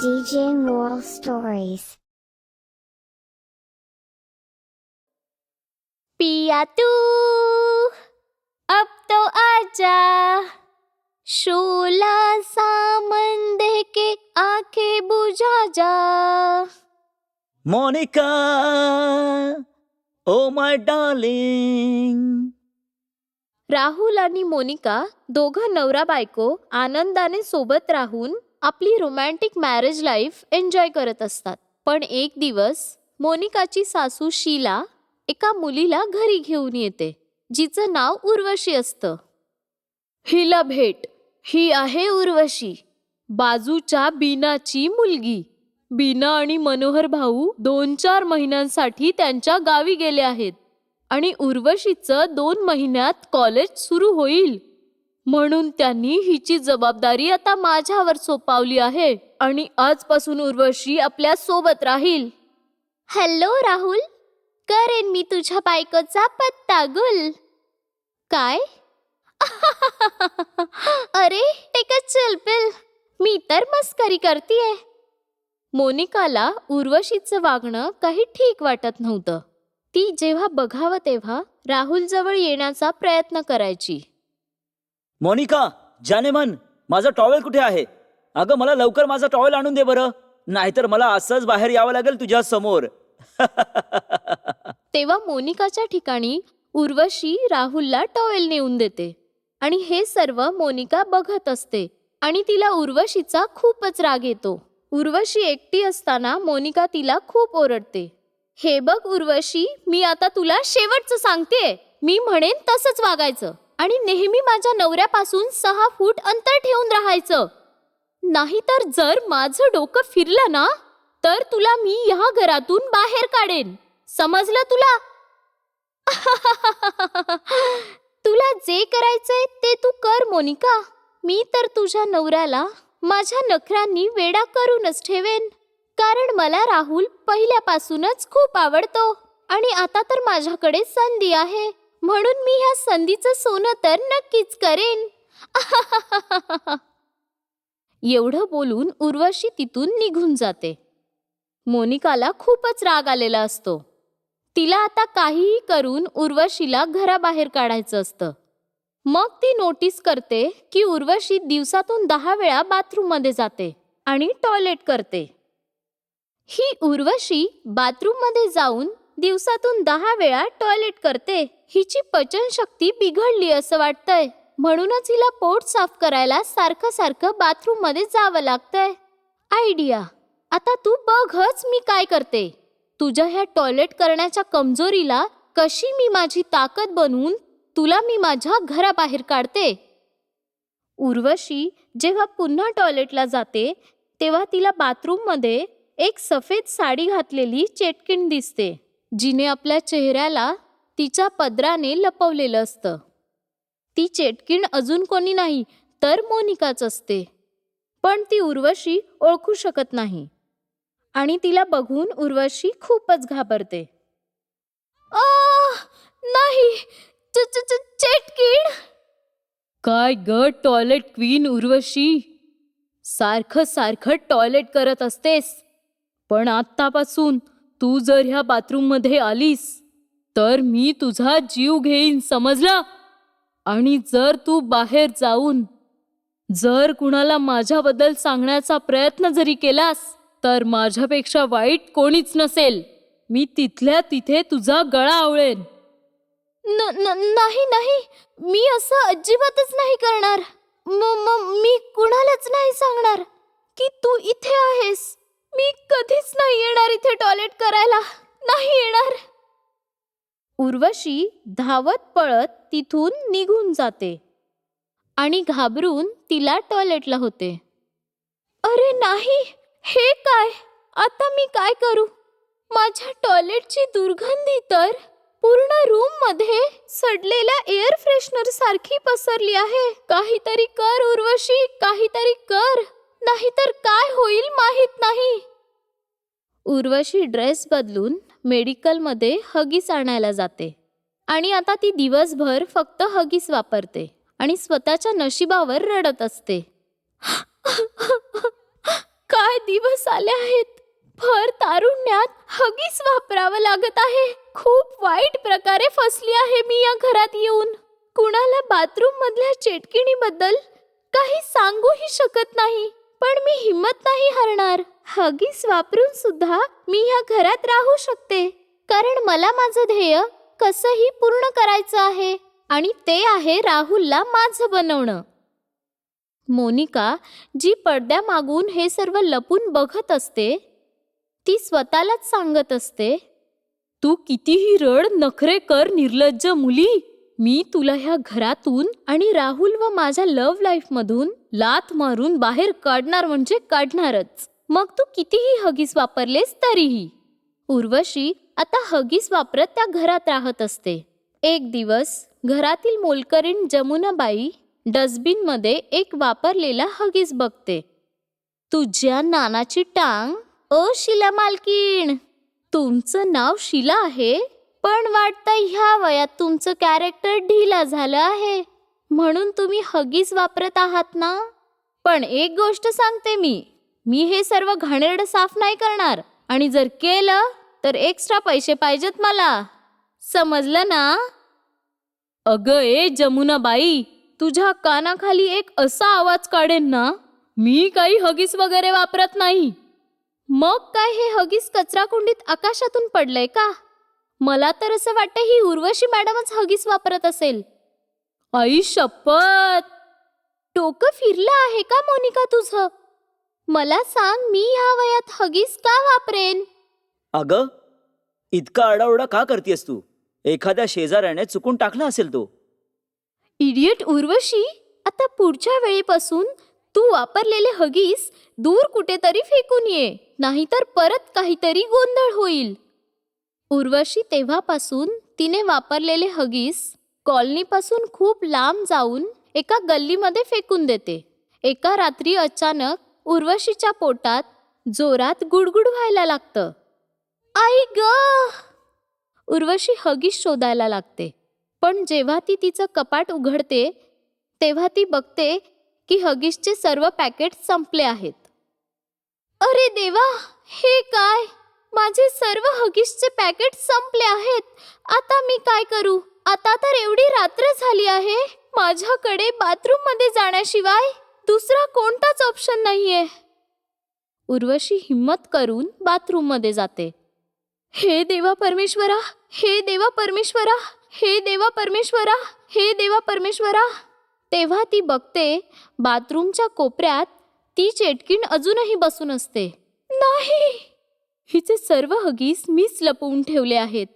DJ Moral Stories. पिया तू अब तो आजा, शोला सामन दे के आंखें बुझा जा. Monika, oh my darling. Rahul आणि मोनिका दोघं नवरा बायको आनंदाने सोबत राहून आपली रोमॅन्टिक मॅरेज लाईफ एन्जॉय करत असतात. पण एक दिवस मोनिकाची सासू शीला एका मुलीला घरी घेऊन येते, जिचं नाव उर्वशी असतं. हिला भेट, ही आहे उर्वशी, बाजूच्या बीनाची मुलगी. बीना आणि मनोहर भाऊ 2-4 महिन्यांसाठी त्यांच्या गावी गेले आहेत आणि उर्वशीचं 2 महिन्यात कॉलेज सुरू होईल, म्हणून त्यांनी हिची जबाबदारी आता माझ्यावर सोपवली आहे आणि आजपासून उर्वशी आपल्या सोबत राहील. हॅलो राहुल, करेन मी तुझ्या बायकोचा पत्ता गुल. काय? अरे टेक अ चिल पिल, मी तर मस्करी करतीये. मोनिकाला उर्वशीचं वागणं काही ठीक वाटत नव्हतं. ती जेव्हा बघावं तेव्हा राहुल जवळ येण्याचा प्रयत्न करायची. मोनिका, जाने मन, माझा टॉवेल कुठे आहे? अगं, मला लवकर माझा टॉवेल आणून दे बरं, नाहीतर मला असंच बाहेर यावं लागेल तुझ्या समोर. तेव्हा मोनिकाच्या ठिकाणी उर्वशी राहुलला टॉवेल नेऊन देते आणि हे सर्व मोनिका बघत असते आणि तिला उर्वशीचा खूपच राग येतो. उर्वशी एकटी असताना मोनिका तिला खूप ओरडते. हे बघ उर्वशी, मी आता तुला शेवटचं सांगतेय, मी म्हणेन तसंच वागायचं आणि नेहमी माझ्या नवऱ्यापासून 6 फूट अंतर ठेवून राहायचं. नाहीतर जर माझं डोकं फिरलं ना, तर तुला मी ह्या घरातून बाहेर काढेन. समजलं तुला? तुला जे करायचंय ते तू कर मोनिका. मी तर तुझ्या नवऱ्याला माझ्या नखऱ्यांनी वेडा करूनच ठेवेन, कारण मला राहुल पहिल्यापासूनच खूप आवडतो आणि आता तर माझ्याकडे संधी आहे, म्हणून मी ह्या संधीचं सोनं तर नक्कीच करेन. एवढं बोलून उर्वशी तिथून निघून जाते. मोनिकाला खूपच राग आलेला असतो. तिला आता काहीही करून उर्वशीला घराबाहेर काढायचं असतं. मग ती नोटीस करते की उर्वशी दिवसातून 10 वेळा बाथरूममध्ये जाते आणि टॉयलेट करते. ही उर्वशी बाथरूममध्ये जाऊन दिवसातून 10 वेळा टॉयलेट करते. हिची पचनशक्ती बिघडली असं वाटतंय, म्हणूनच हिला पोट साफ करायला सारखं सारखं बाथरूममध्ये जावं लागतंय. आयडिया, आता तू बघच मी काय करते. तुझ्या ह्या टॉयलेट करण्याच्या कमजोरीला कशी मी माझी ताकद बनवून तुला मी माझ्या घराबाहेर काढते. उर्वशी जेव्हा पुन्हा टॉयलेटला जाते तेव्हा तिला बाथरूममध्ये एक सफेद साडी घातलेली चेटकीण दिसते, जिने आपल्या चेहऱ्याला तिच्या पदराने लपवलेलं असतं. ती चेटकीण अजून कोणी नाही तर मोनिकाच असते, पण ती उर्वशी ओळखू शकत नाही आणि तिला बघून उर्वशी खूपच घाबरते. नाही, चेटकीण. काय ग टॉयलेट क्वीन उर्वशी, सारखं सारखं टॉयलेट करत असतेस, पण आत्तापासून तू जर ह्या बाथरूममध्ये आलीस तर मी तुझा जीव घेईन, समजला? आणि जर तू बाहेर जाऊन जर कुणाला माझ्याबद्दल सांगण्याचा प्रयत्न जरी केलास तर माझ्यापेक्षा वाईट कोणीच नसेल. मी तिथल्या तिथे तुझा गळा आवळेन. नाही नाही, मी असं अजिबातच नाही करणार. मी कुणालाच नाही सांगणार की तू इथे आहेस. मी कधीच नाही येणार इथे टॉयलेट करायला, नाही येणार. उर्वशी धावत पळत तिथून निघून जाते आणि घाबरून तिला टॉयलेटला होते. अरे नाही, हे काय? आता मी काय करू? माझ्या टॉयलेटची दुर्गंधी तर पूर्ण रूम मध्ये सडलेल्या एअर फ्रेशनर सारखी पसरली आहे. काहीतरी कर उर्वशी, काहीतरी कर, नाहीतर काय होईल माहित नाही. उर्वशी ड्रेस बदलून मेडिकलमध्ये हगीस आणायला जाते आणि आता ती दिवसभर फक्त हगीस वापरते आणि स्वतःच्या नशिबावर रडत असते. काय दिवस आले आहेत. भर तारुण्यात हगीस वापरावं लागत आहे. खूप वाईट प्रकारे फसली आहे मी या घरात येऊन. कुणाला बाथरूम मधल्या चेटकिणीबद्दल काही सांगूही शकत नाही, पण मी हिम्मत नाही हरणार. हगीस वापरून सुद्धा मी या घरात राहू शकते, कारण मला माझं ध्येय कसंही पूर्ण करायचं आहे, आणि ते आहे राहुलला माझं बनवणं. मोनिका, जी पडद्यामागून हे सर्व लपून बघत असते, ती स्वतःलाच सांगत असते, तू कितीही रड नखरे कर निर्लज्ज मुली, मी तुला ह्या घरातून आणि राहुल व माझ्या लव्ह लाईफ मधून लाथ मारून बाहेर काढणार म्हणजे काढणारच, मग तू कितीही हगीस वापरलेस तरीही. उर्वशी आता हगीस वापरत त्या घरात राहत असते. एक दिवस घरातील मोलकरीण जमुनाबाई डस्टबिनमध्ये एक वापरलेला हगीस बघते. तुझ्या नानाची टांग. ओ शिला मालकीण, तुमचं नाव शिला आहे, पण वाटतं ह्या वयात तुमचं कॅरेक्टर ढिला झालं आहे, म्हणून तुम्ही हगीस वापरत आहात ना. पण एक गोष्ट सांगते, मी हे सर्व घाणेरडं साफ नाही करणार, आणि जर केलं तर एक्स्ट्रा पैसे पाहिजेत मला, समजलं ना. अगं ए जमुनाबाई, तुझ्या कानाखाली एक असा आवाज काढेन ना, मी काही हगीस वगैरे वापरत नाही. मग काय हे हगीस कचरा कुंडीत आकाशातून पडलंय का? मला तर असं वाटतं ही उर्वशी मॅडमच हगीस वापरत असेल. आई शपथ, डोकं फिरलं आहे का मोनिका तुझं? मला सांग, मी ह्या वयात हगीस का वापरेन? अगं, इतका आरडाओरडा का करतेस तू? एखाद्या शेजाऱ्याने चुकून टाकला असेल तो. इडियट उर्वशी, आता पुढच्या वेळेपासून तू वापरलेले हगीस दूर कुठेतरी फेकून ये, नाहीतर परत काहीतरी गोंधळ होईल. उर्वशी तेव्हापासून तिने वापरलेले हगीस कॉलनीपासून खूप लांब जाऊन एका गल्लीमध्ये फेकून देते. एका रात्री अचानक उर्वशीच्या पोटात जोरात गुडगुड व्हायला लागतं. आई ग! उर्वशी हगीस शोधायला लागते, पण जेव्हा ती तिचं कपाट उघडते तेव्हा ती बघते की हगीसचे सर्व पॅकेट संपले आहेत. अरे देवा, हे काय? माझे सर्व हगीसचे पॅकेट संपले आहेत. आता मी काय करू? आता तर एवढी रात्र झाली आहे, माझ्याकडे बाथरूम मध्ये जाण्याशिवाय दुसरा कोणताच ऑप्शन नाहीये. उर्वशी हिम्मत करून बाथरूम मध्ये जाते. हे देवा परमेश्वरा, हे देवा परमेश्वरा, हे देवा परमेश्वरा, हे देवा परमेश्वरा. तेव्हा ती बघते, बाथरूमच्या कोपऱ्यात ती चेटकीण अजूनही बसून असते. नाही, हिचे सर्व हगीस मीच लपवून ठेवले आहेत.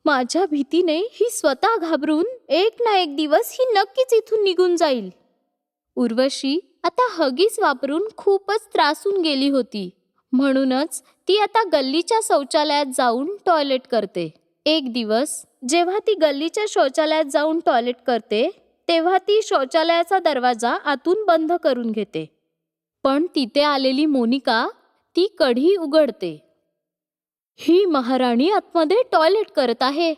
माझ्या भीतीने ही स्वतः घाबरून एक ना एक दिवस ही नक्कीच इथून निघून जाईल. उर्वशी आता हगीस वापरून खूपच त्रासून गेली होती, म्हणूनच ती आता गल्लीच्या शौचालयात जाऊन टॉयलेट करते. एक दिवस जेव्हा ती गल्लीच्या शौचालयात जाऊन टॉयलेट करते तेव्हा ती शौचालयाचा दरवाजा आतून बंद करून घेते. पण तिथे आलेली मोनिका ती कढी उघडते. ही महाराणी आतमध्ये टॉयलेट करत आहे.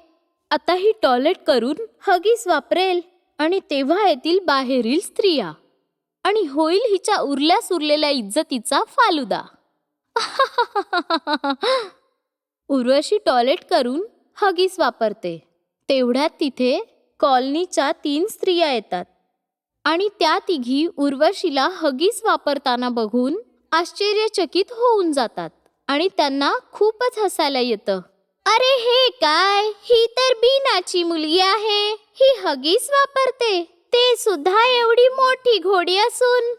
आता ही टॉयलेट करून हगीस वापरेल, आणि तेव्हा येतील बाहेरील स्त्रिया आणि होईल हिच्या उरल्या सुरलेल्या इज्जतीचा फालुदा. उर्वशी टॉयलेट करून हगीस वापरते. तेवढ्यात तिथे कॉलनीच्या 3 स्त्रिया येतात, आणि त्या तिघी उर्वशीला हगीस वापरताना बघून आश्चर्यचकित होऊन जातात, आणि त्यांना खूपच हसायला येतं. अरे हे काय? ही तर बीनाची मुलगी आहे. ही हगीस वापरते, ते सुद्धा एवढी मोठी घोडी असून.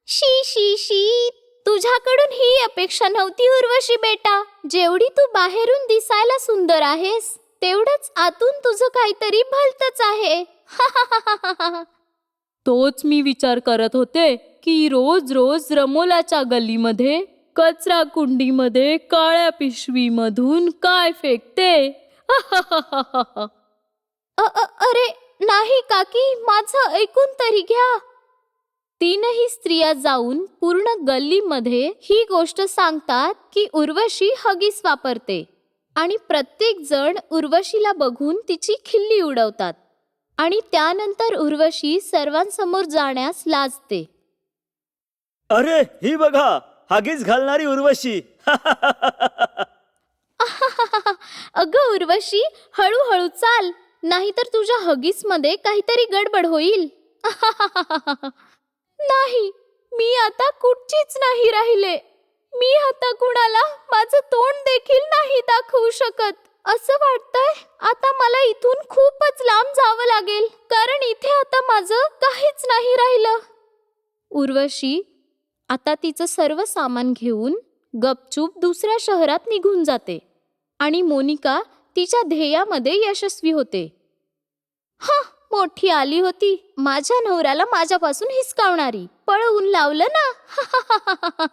शी शी शी, तुझ्याकडून ही अपेक्षा नव्हती उर्वशी बेटा. जेवढी तू बाहेरून दिसायला सुंदर आहेस, तेवढंच आतून तुझं काहीतरी भलतच आहे. तोच मी विचार करत होते की रोज रोज रमोलाच्या गल्लीमध्ये कचरा कुंडीमध्ये काळ्या पिशवीमधून काय फेकते. अरे नाही काकी, माझं ऐकून तरी घ्या. 3ही स्त्रिया जाऊन पूर्ण गल्लीमध्ये ही गोष्ट सांगतात की उर्वशी हगीस वापरते, आणि प्रत्येक जण उर्वशीला बघून तिची खिल्ली उडवतात, आणि त्यानंतर उर्वशी सर्वांसमोर जाण्यास लाजते. अरे ही बघा, हगीज घालणारी उर्वशी. अगं उर्वशी, हळूहळू चाल, नाहीतर तुझ्या हगीसमध्ये काहीतरी गडबड होईल. नाही, मी आता कुठचीच नाही राहिले. मी आता कुणाला माझं तोंड देखील नाही दाखवू शकत. असं वाटतंय आता मला इथून खूपच लांब जावं लागेल, कारण इथे आता माझं काहीच नाही राहिलं. उर्वशी आता तिचं सर्व सामान घेऊन गपचूप दुसऱ्या शहरात निघून जाते आणि मोनिका तिच्या ध्येयामध्ये यशस्वी होते. मोठी आली होती, माझ्या नवऱ्याला माझ्यापासून हिसकावणारी. पळवून लावलं ना.